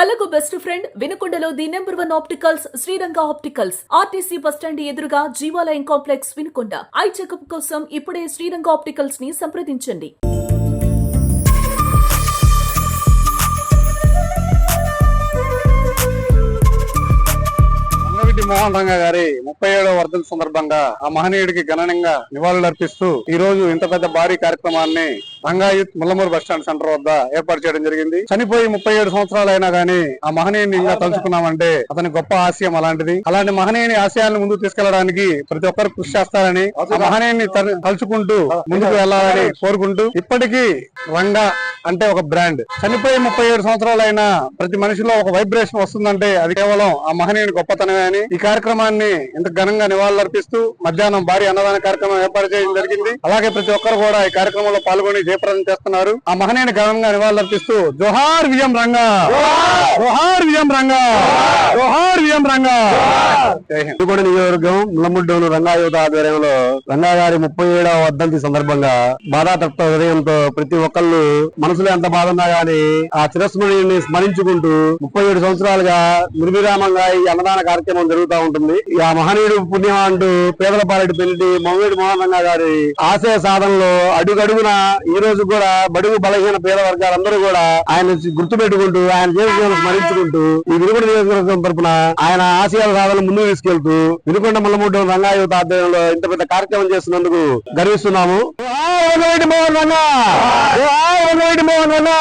కళ్ళకు best friend వినుకొండలో the number 1 opticals Sriranga opticals RTC bus stand ఎదురుగా Jeevalayam complex Vinukonda. Eye checkup కోసం ఇప్పుడే శ్రీరంగ ఆప్టికల్స్ ని సంప్రదించండి. మోహన్ రంగా గారి 37వ వర్ధంతి సందర్భంగా ఆ మహనీయుడికి ఘనంగా నివాళులర్పిస్తూ ఈ రోజు ఇంత పెద్ద భారీ కార్యక్రమాన్ని రంగాయూత్ ముల్లమూరు బస్టాండ్ సెంటర్ వద్ద ఏర్పాటు చేయడం జరిగింది. చనిపోయి 37 సంవత్సరాలు అయినా గానీ ఆ మహనీయుని ఇంకా తలుచుకున్నామంటే అతని గొప్ప ఆశయం అలాంటిది. అలాంటి మహనీయుని ఆశయాలను ముందుకు తీసుకెళ్లడానికి ప్రతి ఒక్కరు కృషి చేస్తారని, ఆ మహనీయుని తలుచుకుంటూ ముందుకు వెళ్లాలని కోరుకుంటూ, ఇప్పటికీ రంగా అంటే ఒక బ్రాండ్. చనిపోయి 37 సంవత్సరాలు అయినా ప్రతి మనిషిలో ఒక వైబ్రేషన్ వస్తుందంటే అది కేవలం ఆ మహనీయుని గొప్పతనమే అని ఈ కార్యక్రమాన్ని ఇంత ఘనంగా నివాళులర్పిస్తూ మధ్యాహ్నం భారీ అన్నదాన కార్యక్రమం ఏర్పాటు చేయడం జరిగింది. అలాగే ప్రతి ఒక్కరు కూడా ఈ కార్యక్రమంలో పాల్గొని జయప్రదం చేస్తున్నారు. ఆ మహనీయుని ఘనంగా నివాళులర్పిస్తూ జోహార్ విజయం రంగా, జోహార్ విజయం రంగా, జోహార్ విజయం రంగా. వినుకొండ నియోజకవర్గం ముల్లముడ్డోను రంగాయూత్ ఆధ్వర్యంలో రంగా గారి 37వ వర్ధంతి సందర్భంగా బాధాతప్త హృదయంతో ప్రతి ఒక్కళ్ళు మనసులో ఎంత బాధ ఉన్నా గానీ ఆ చిరస్మరణీయుని స్మరించుకుంటూ 37 సంవత్సరాలుగా నిర్విరామంగా ఈ అన్నదాన కార్యక్రమం జరుగుతూ ఉంటుంది. ఆ మహనీయుడు పుణ్యం అంటూ పేదల పాలెటి పెళ్లి మొంగేటి మోహన్ రంగా గారి ఆశయ సాధనలో అడుగడుగున ఈ రోజు కూడా బడుగు బలహీన పేద వర్గాలందరూ కూడా ఆయన గుర్తు పెట్టుకుంటూ ఆయన జీవితాలను స్మరించుకుంటూ ఈ వినుకొండ నియోజకవర్గం తరఫున ఆయన ఆశయాల సాధన ముందుకు తీసుకెళ్తూ వినుకొండ ముల్లముడ్డం రంగాయూత్ ఆధ్వర్యంలో ఇంత పెద్ద కార్యక్రమం చేస్తున్నందుకు గర్విస్తున్నాము. మోహన్ రంగా, మోహన్ రంగా, మోహన్ రంగా.